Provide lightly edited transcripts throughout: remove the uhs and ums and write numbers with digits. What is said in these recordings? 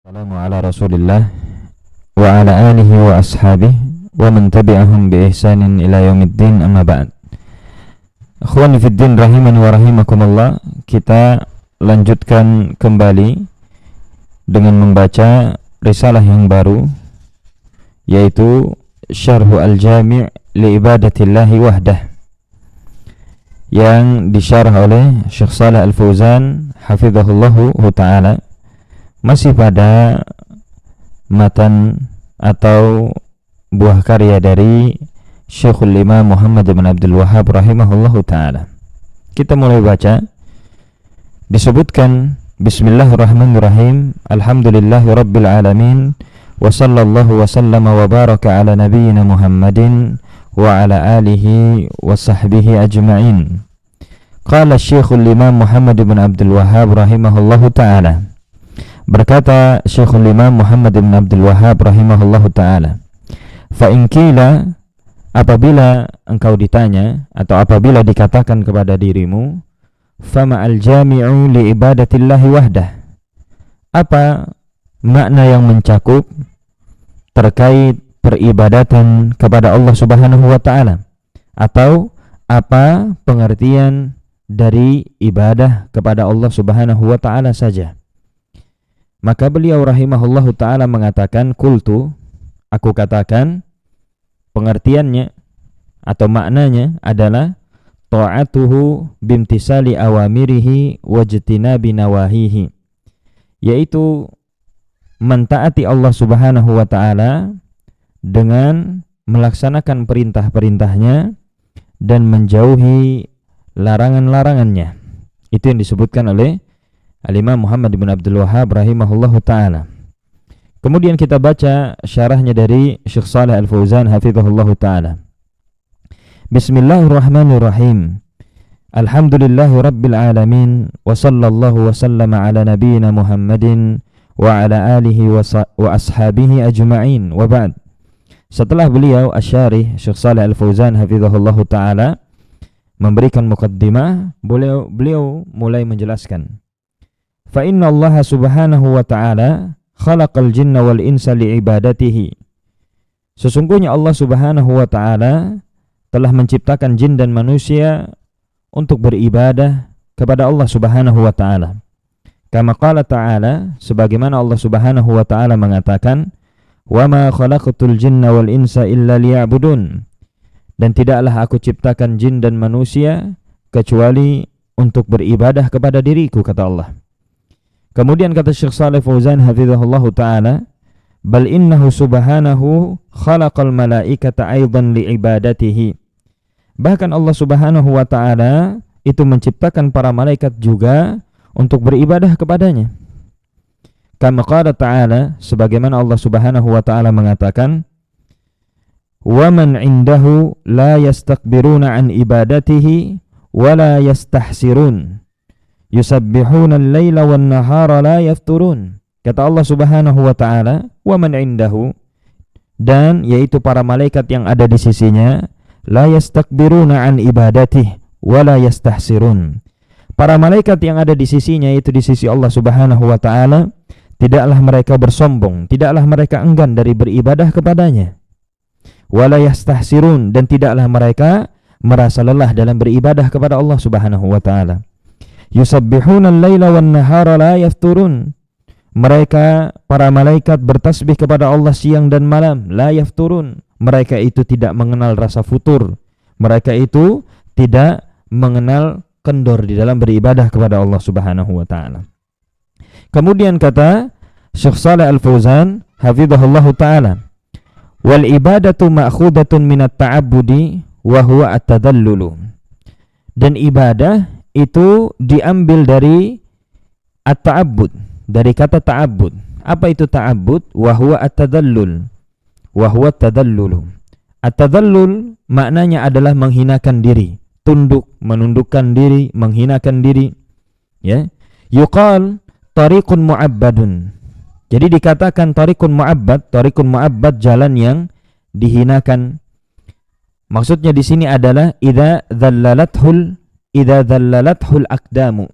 Assalamu ala Rasulillah wa ala alihi wa ashabihi wa man tabi'ahum bi ihsanin ila yaumiddin, amma ba'd. Akhwani fid din rahimani wa rahimakumullah, kita lanjutkan kembali dengan membaca risalah yang baru, yaitu Syarhu al-Jami' li ibadatillahi wahdah, yang disyarah oleh Syekh Shalih Al-Fauzan hafizahullahu ta'ala, masih pada matan atau buah karya dari Syekhul Imam Muhammad bin Abdul Wahhab rahimahullahu ta'ala. Kita mulai baca. Disebutkan Bismillahirrahmanirrahim, Alhamdulillahi Rabbil Alamin, wa sallallahu wa sallama wa baraka ala nabiyyina Muhammadin wa ala alihi wa sahbihi ajma'in. Qala Syekhul Imam Muhammad bin Abdul Wahhab rahimahullahu ta'ala, berkata Syekhul Imam Muhammad bin Abdul Wahhab rahimahullahu ta'ala, fa in qila, apabila engkau ditanya atau apabila dikatakan kepada dirimu, fama al-jami'u li ibadatillahi wahdah, apa makna yang mencakup terkait peribadatan kepada Allah Subhanahu wa ta'ala, atau apa pengertian dari ibadah kepada Allah Subhanahu wa ta'ala saja? Maka beliau rahimahullahu ta'ala mengatakan, qultu, aku katakan, pengertiannya atau maknanya adalah ta'atuhu bimtisali awamirihi wajtinabi nawahihi, yaitu mentaati Allah Subhanahu wa ta'ala dengan melaksanakan perintah-perintahnya dan menjauhi larangan-larangannya. Itu yang disebutkan oleh Al-Imam Muhammad bin Abdul Wahhab rahimahullahu ta'ala. Kemudian kita baca syarahnya dari Syekh Shalih Al-Fauzan hafizahullahu ta'ala. Bismillahirrahmanirrahim. Alhamdulillahi Rabbil Alamin, wa sallallahu wa sallama ala nabiyyina Muhammadin wa ala alihi wa ashabihi ajma'in, wa ba'd. Setelah beliau Asy-Syarih Syekh Shalih Al-Fauzan hafizahullahu ta'ala memberikan muqaddimah, beliau mulai menjelaskan, fa inna Allah subhanahu wa ta'ala khalaqal jinna wal insa li'ibadatihi. Sesungguhnya Allah Subhanahu wa ta'ala telah menciptakan jin dan manusia untuk beribadah kepada Allah Subhanahu wa ta'ala. Kama qala ta'ala, sebagaimana Allah Subhanahu wa ta'ala mengatakan, wa ma khalaqtul jinna wal insa illa liya'budun, dan tidaklah aku ciptakan jin dan manusia kecuali untuk beribadah kepada diriku, kata Allah. Kemudian kata Syekh Shalih Fauzan hafizahullahu ta'ala, bal innahu subhanahu khalaqal malaikata aidan liibadatihi. Bahkan Allah Subhanahu wa ta'ala itu menciptakan para malaikat juga untuk beribadah kepadanya. Kama qala ta'ala, sebagaimana Allah Subhanahu wa ta'ala mengatakan, wa man indahu la yastakbiruna an ibadatihi wa la yastahsirun yusabbihuna al-laila wan nahara la yafturun. Kata Allah Subhanahu wa ta'ala, wa man indahu, dan yaitu para malaikat yang ada di sisinya, la yastakbiruna an ibadatih wa la yastahsirun. Para malaikat yang ada di sisinya, yaitu di sisi Allah Subhanahu wa ta'ala, tidaklah mereka bersombong, tidaklah mereka enggan dari beribadah kepadanya. Wa la yastahsirun, dan tidaklah mereka merasa lelah dalam beribadah kepada Allah Subhanahu wa ta'ala. Yusabbihuna al-laila wan nahara la yafturun. Mereka para malaikat bertasbih kepada Allah siang dan malam, la yafturun. Mereka itu tidak mengenal rasa futur. Mereka itu tidak mengenal kendor di dalam beribadah kepada Allah Subhanahu wa ta'ala. Kemudian kata Syekh Shalih Al-Fauzan hafizahullahu ta'ala, wal ibadatu ma'khudatun minat ta'abbudi wa huwa at-tadallulu. Dan ibadah itu diambil dari at-ta'abbud, dari kata ta'abbud. Apa itu ta'abbud? Wa huwa at-tadallul. Wa huwa at-tadallulu. At-tadallul maknanya adalah menghinakan diri, tunduk, menundukkan diri, menghinakan diri. Ya. Yuqal tariqun mu'abbadun. Jadi dikatakan tariqun mu'abbad jalan yang dihinakan. Maksudnya di sini adalah idza dhallalathu al-aqdamu.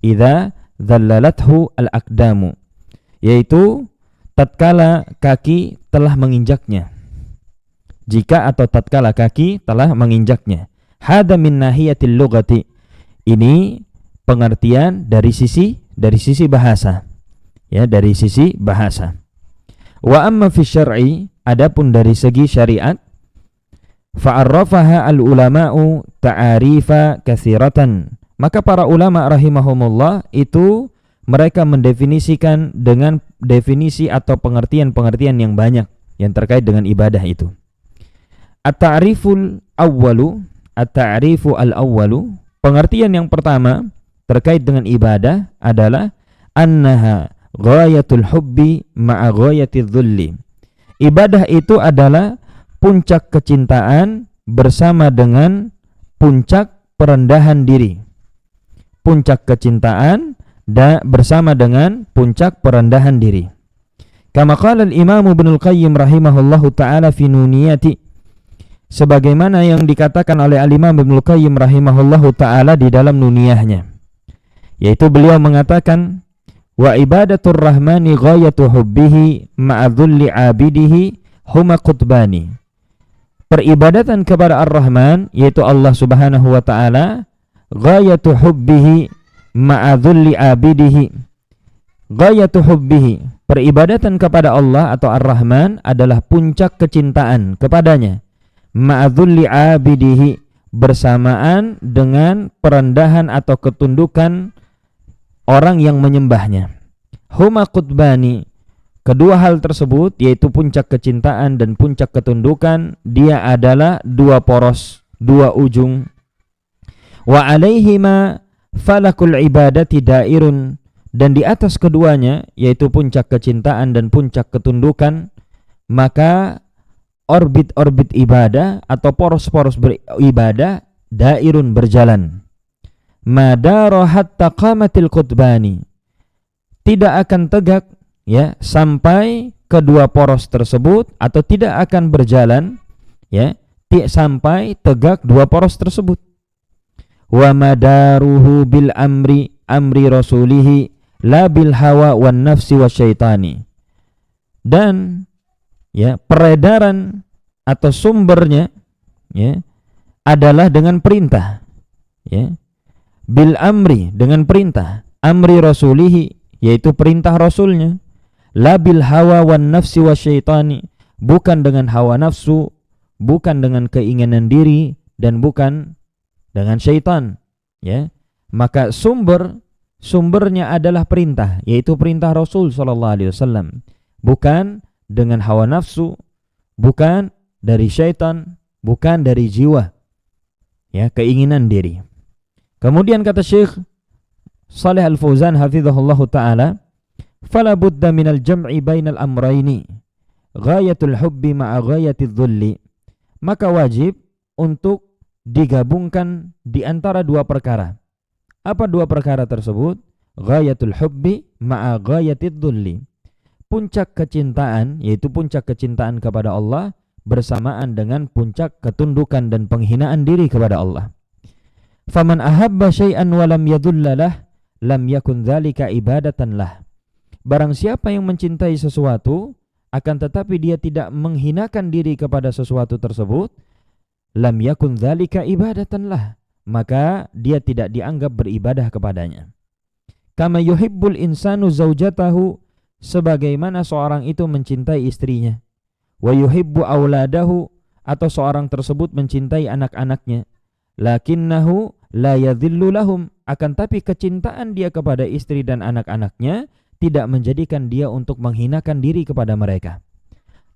Idza dhallalathu al-aqdamu. yaitu tatkala kaki telah menginjaknya. Jika atau tatkala kaki telah menginjaknya. Hada min nahiyatil lughati. Ini pengertian dari sisi bahasa. Ya, dari sisi bahasa. Wa amma fi syar'i, adapun dari segi syariat, fa'arrafaha al-ulama'u ta'arifa katsiratan. Maka para ulama rahimahumullah itu mereka mendefinisikan dengan definisi atau pengertian-pengertian yang banyak yang terkait dengan ibadah itu. At-ta'riful awwalu, at-ta'rifu al-awwalu, pengertian yang pertama terkait dengan ibadah adalah annaha ghayatul hubbi ma'a ghayatiz dzulli. Ibadah itu adalah puncak kecintaan bersama dengan puncak perendahan diri. Puncak kecintaan bersama dengan puncak perendahan diri. Kama qala al-Imam Ibnul Qayyim rahimahullahu taala fi Nuniyati, sebagaimana yang dikatakan oleh al-Imam Ibnul Qayyim rahimahullahu taala di dalam nuniyahnya, yaitu beliau mengatakan wa ibadatur rahmani ghayatu hubbihi ma'a dhulli 'abidihi huma qutbani. Peribadatan kepada Ar-Rahman, yaitu Allah Subhanahu wa taala, ghayatu hubbihi ma'a dhulli 'abidihi. Ghayatu hubbihi, peribadatan kepada Allah atau Ar-Rahman adalah puncak kecintaan kepadanya. Ma'a dhulli 'abidihi, bersamaan dengan perendahan atau ketundukan orang yang menyembahnya. Huma qutbani, kedua hal tersebut yaitu puncak kecintaan dan puncak ketundukan, dia adalah dua poros, dua ujung. Wa alaihima falakul ibadati dairun, dan di atas keduanya yaitu puncak kecintaan dan puncak ketundukan, maka orbit-orbit ibadah atau poros-poros beribadah dairun, berjalan. Madara hatta qamatil qutbani, tidak akan tegak ya sampai kedua poros tersebut, atau tidak akan berjalan ya sampai tegak dua poros tersebut. Wa madaruhu bil amri rasulihi la bil hawa wan nafsi wasyaitani, dan ya peredaran atau sumbernya ya adalah dengan perintah, ya bil amri, dengan perintah, amri rasulihi, yaitu perintah rasulnya, la bil hawa wan nafsi wasyaitani, bukan dengan hawa nafsu, bukan dengan keinginan diri, dan bukan dengan syaitan, ya. Maka sumbernya adalah perintah, yaitu perintah Rasul sallallahu alaihi wasallam, bukan dengan hawa nafsu, bukan dari syaitan, bukan dari jiwa, ya, keinginan diri. Kemudian kata Syekh Shalih Al-Fauzan hafizahullahu ta'ala, fala budda minal jam'i bainal amrayni ghayatul hubbi ma'a ghayatiz dhulli, maka wajib untuk digabungkan di antara dua perkara. Apa dua perkara tersebut? Ghayatul hubbi ma'a ghayatiz dhulli, puncak kecintaan, yaitu puncak kecintaan kepada Allah bersamaan dengan puncak ketundukan dan penghinaan diri kepada Allah. Faman ahabba syai'an wa lam yadullalah lam yakun dzalika ibadatan lah. Barang siapa yang mencintai sesuatu akan tetapi dia tidak menghinakan diri kepada sesuatu tersebut, lam yakun dzalika ibadatan lah, maka dia tidak dianggap beribadah kepadanya. Kama yuhibbul insanu zaujatahu, sebagaimana seorang itu mencintai istrinya. Wa yuhibbu auladahu, atau seorang tersebut mencintai anak-anaknya. Lakinnahu la yadhillu lahum, akan tapi kecintaan dia kepada istri dan anak-anaknya tidak menjadikan dia untuk menghinakan diri kepada mereka.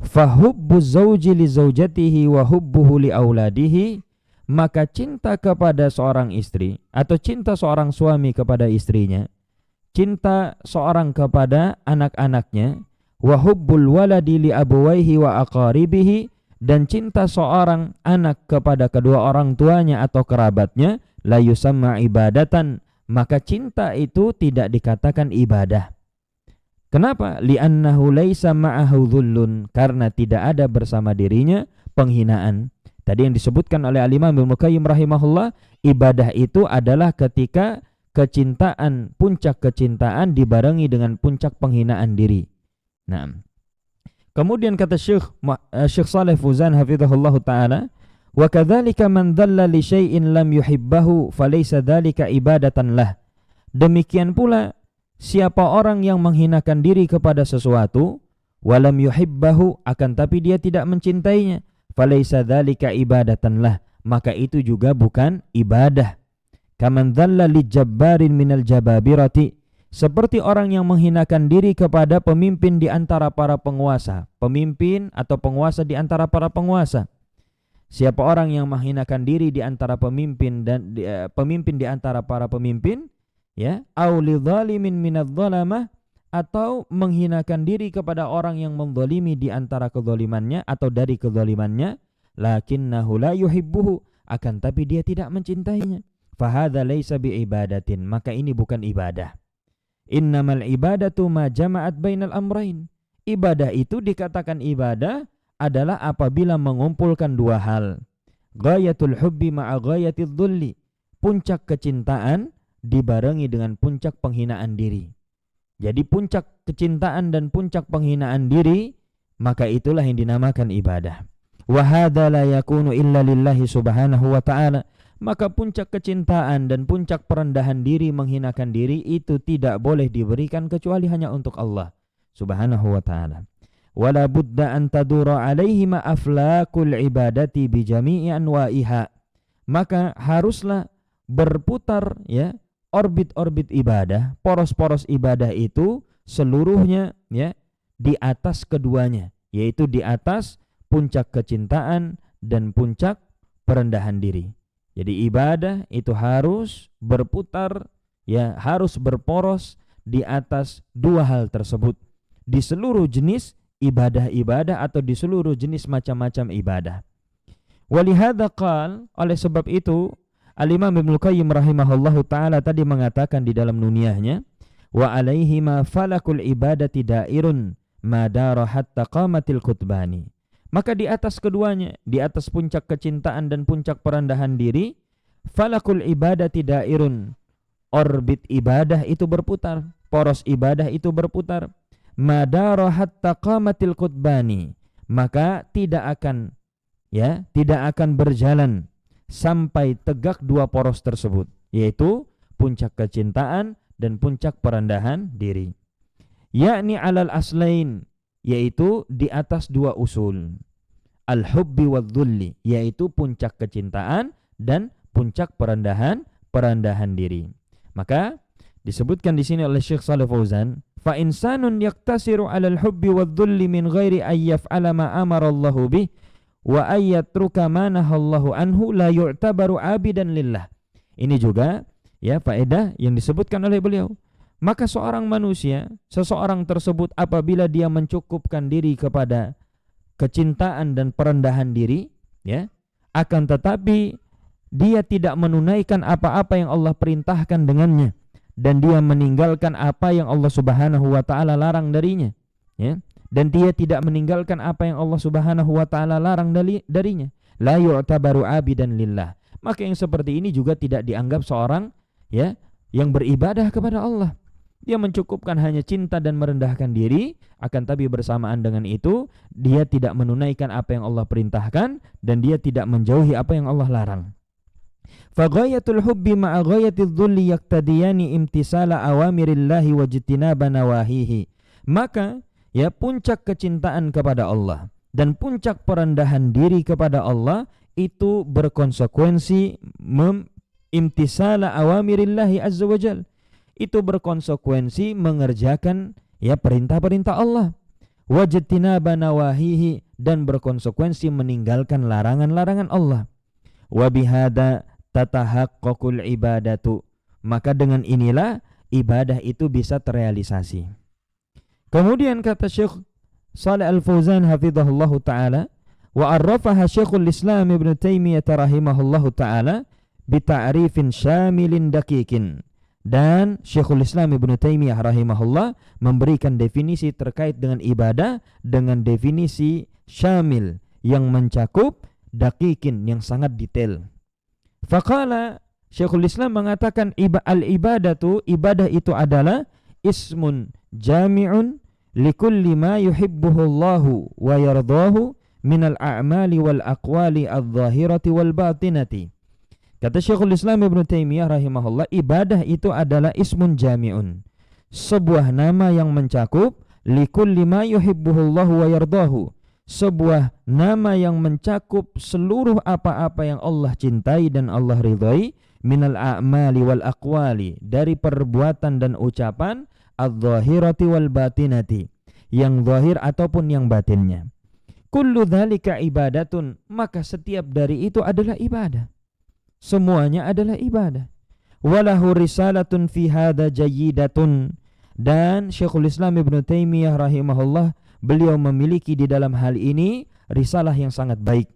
Fahubbu zawji li zawjatihi wa hubbuhu li auladihi, maka cinta kepada seorang istri atau cinta seorang suami kepada istrinya, cinta seorang kepada anak-anaknya, wa hubbul waladi li abawaihi wa aqaribihi, dan cinta seorang anak kepada kedua orang tuanya atau kerabatnya, la yusamma ibadatan, maka cinta itu tidak dikatakan ibadah. Kenapa? Li'annahu laisa ma'ahu dhullun, karena tidak ada bersama dirinya penghinaan. Tadi yang disebutkan oleh Al-Imam Ibnu Qayyim rahimahullah, ibadah itu adalah ketika kecintaan, puncak kecintaan dibarengi dengan puncak penghinaan diri. Nah, kemudian kata Syekh Shalih Fauzan hafizahullah taala, wa kadzalika man dhalla li syai'in lam yuhibbahu falaysa dzalika ibadatan lah. Demikian pula siapa orang yang menghinakan diri kepada sesuatu walam yuhibbahu, akan tapi dia tidak mencintainya, falaysa dzalika ibadatan lah, maka itu juga bukan ibadah. Kaman dhalla li jabbarin minal jababirati, seperti orang yang menghinakan diri kepada pemimpin di antara para penguasa, pemimpin atau penguasa di antara para penguasa. Siapa orang yang menghinakan diri di antara pemimpin dan pemimpin di antara para pemimpin, ya, au lidzalimin minadz-dzalamah, atau menghinakan diri kepada orang yang menzalimi di antara kezalimannya atau dari kezalimannya, lakinnahu la yuhibbuhu, akan tapi dia tidak mencintainya, fahadza laisa biibadatin, maka ini bukan ibadah. Innamal ibadatu ma jama'at bainal amrain. Ibadah itu dikatakan ibadah adalah apabila mengumpulkan dua hal. Ghayatul hubbi ma'a ghayatidz dhulli, puncak kecintaan dibarengi dengan puncak penghinaan diri. Jadi puncak kecintaan dan puncak penghinaan diri, maka itulah yang dinamakan ibadah. Wa hadza la yakunu illa lillahi subhanahu wa ta'ala, maka puncak kecintaan dan puncak perendahan diri, menghinakan diri itu tidak boleh diberikan kecuali hanya untuk Allah subhanahu wa ta'ala. Wala budda an tadura alaihi ma aflakul ibadati bi jami'i anwa'iha, maka haruslah berputar, ya, orbit-orbit ibadah, poros-poros ibadah itu seluruhnya, ya, di atas keduanya, yaitu di atas puncak kecintaan dan puncak perendahan diri. Jadi ibadah itu harus berputar, ya, harus berporos di atas dua hal tersebut, di seluruh jenis ibadah-ibadah atau di seluruh jenis macam-macam ibadah. Walihada qal, oleh sebab itu Al-Imam Ibnu Qayyim rahimahullahu ta'ala tadi mengatakan di dalam nuniyahnya, wa alaihi ma falakul ibadati dairun madara hatta qamatil khutbani, maka di atas keduanya, di atas puncak kecintaan dan puncak perendahan diri, falakul ibadati dairun, orbit ibadah itu berputar, poros ibadah itu berputar, madara hatta qamatil khutbani, maka tidak akan, ya, tidak akan berjalan sampai tegak dua poros tersebut, yaitu puncak kecintaan dan puncak perendahan diri. Yakni alal aslain, yaitu di atas dua usul, al-hubbi wadh-dhulli, yaitu puncak kecintaan dan puncak perendahan diri. Maka disebutkan di sini oleh Syekh Shalih Fauzan, fa insanun yaktasiru 'alal hubbi wadh-dhulli min ghairi ay yaf'ala ma amara Allahu bih wa ayyatruka ma nahallahu anhu la yu'tabaru 'abidan lillah. Ini juga, ya, faedah yang disebutkan oleh beliau. Maka seorang manusia, seseorang tersebut apabila dia mencukupkan diri kepada kecintaan dan perendahan diri, ya, akan tetapi dia tidak menunaikan apa-apa yang Allah perintahkan dengannya, dan dia meninggalkan apa yang Allah Subhanahu wa taala larang darinya, ya, dan dia tidak meninggalkan apa yang Allah Subhanahu wa taala larang darinya, la yu'tabaru 'abidan lillah, maka yang seperti ini juga tidak dianggap seorang, ya, yang beribadah kepada Allah. Dia mencukupkan hanya cinta dan merendahkan diri, akan tapi bersamaan dengan itu dia tidak menunaikan apa yang Allah perintahkan dan dia tidak menjauhi apa yang Allah larang. Fa ghayatul hubbi ma'a ghayatidz dhulli yaqtadiyani imtisala awamirillahi wa ijtinaba nawahihi. Maka, ya, puncak kecintaan kepada Allah dan puncak perendahan diri kepada Allah itu berkonsekuensi imtisala awamirillahi azza wajal, itu berkonsekuensi mengerjakan, ya, perintah-perintah Allah, wajtinaba nawahihi, dan berkonsekuensi meninggalkan larangan-larangan Allah. Wa bihada tatahaqqaqul ibadatu, maka dengan inilah ibadah itu bisa terrealisasi. Kemudian kata Syekh Shalih Al-Fauzan hafizahullahu ta'ala, wa arrafaha Syekhul Islam Ibnu Taimiyah rahimahullahu ta'ala bita'rifin syamilin daqiqin, dan Syekhul Islam Ibnu Taimiyah rahimahullah memberikan definisi terkait dengan ibadah dengan definisi syamil yang mencakup, daqiqin yang sangat detail. Faqala, Syekhul Islam mengatakan al-ibadatu, ibadah itu adalah ismun jami'un likulli ma yuhibbuhullahu wa yardahu minal a'mali wal aqwali adh-dhahirati wal batinati. Kata Syekhul Islam Ibnu Taimiyah rahimahullah, ibadah itu adalah ismun jami'un, sebuah nama yang mencakup likulli ma yuhibbuhullahu wa yardahu, sebuah nama yang mencakup seluruh apa-apa yang Allah cintai dan Allah ridhai, minal a'mali wal aqwali, dari perbuatan dan ucapan, adh-dhahirati wal batinati, yang zahir ataupun yang batinnya. Kullu dzalika ibadatun, maka setiap dari itu adalah ibadah. Semuanya adalah ibadah. Walahu risalatun fi hadza jayyidatun, dan Syekhul Islam Ibnu Taimiyah rahimahullah, beliau memiliki di dalam hal ini risalah yang sangat baik.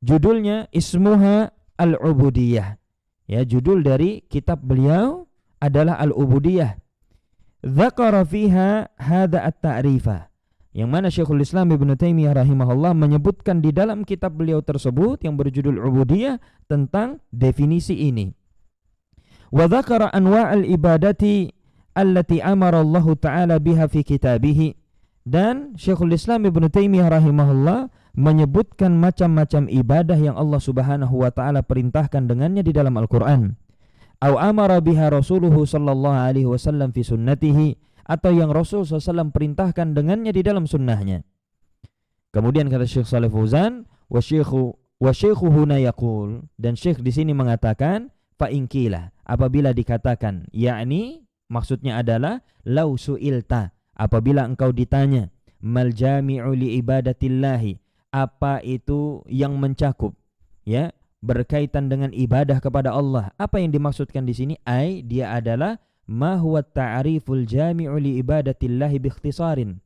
Judulnya ismuha al-ubudiyah. Ya, judul dari kitab beliau adalah al-ubudiyah. Dzakara fiha hadza at-ta'rifa, yang mana Syekhul Islam Ibnu Taimiyah rahimahullah menyebutkan di dalam kitab beliau tersebut yang berjudul Ubudiyah tentang definisi ini. Wa dzakara anwa'al ibadati allati amara Allah Ta'ala biha fi kitabih, dan Syekhul Islam Ibnu Taimiyah rahimahullah menyebutkan macam-macam ibadah yang Allah Subhanahu wa taala perintahkan dengannya di dalam Al-Qur'an. Au amara biha Rasuluhu sallallahu alaihi wasallam fi sunnatihi, atau yang Rasul SAW perintahkan dengannya di dalam sunnahnya. Kemudian kata Syekh Shalih Fauzan, wa syekhu huna yaqul, dan Syekh di sini mengatakan, fa inqila, apabila dikatakan, yakni maksudnya adalah lau su'ilta, apabila engkau ditanya, mal jami'u li ibadatillahi, apa itu yang mencakup, ya, berkaitan dengan ibadah kepada Allah. Apa yang dimaksudkan di sini? Dia adalah ma huwa ta'riful jami'u li ibadatillahi bi ikhtisarin.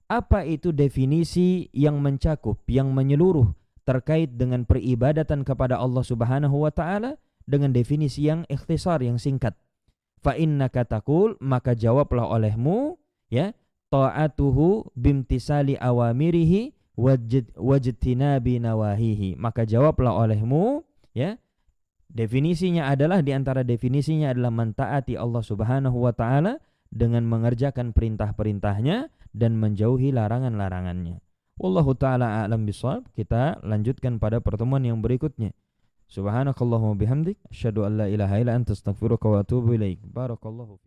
Apa itu definisi yang mencakup, yang menyeluruh terkait dengan peribadatan kepada Allah Subhanahu wa taala dengan definisi yang ikhtisar, yang singkat. Fa innaka taqul, maka jawablah olehmu, ya, ta'atuhu bimtisali awamirihi wajtinabi nawahihi. Maka jawablah olehmu, ya, definisinya adalah, di antara definisinya adalah mentaati Allah Subhanahu wa taala dengan mengerjakan perintah-perintahnya dan menjauhi larangan-larangannya. Wallahu taala a'lam bishawab. Kita lanjutkan pada pertemuan yang berikutnya. Subhanakallahumma bihamdik asyhadu an la ilaha illa anta astaghfiruka wa atubu ilaik. Barakallahu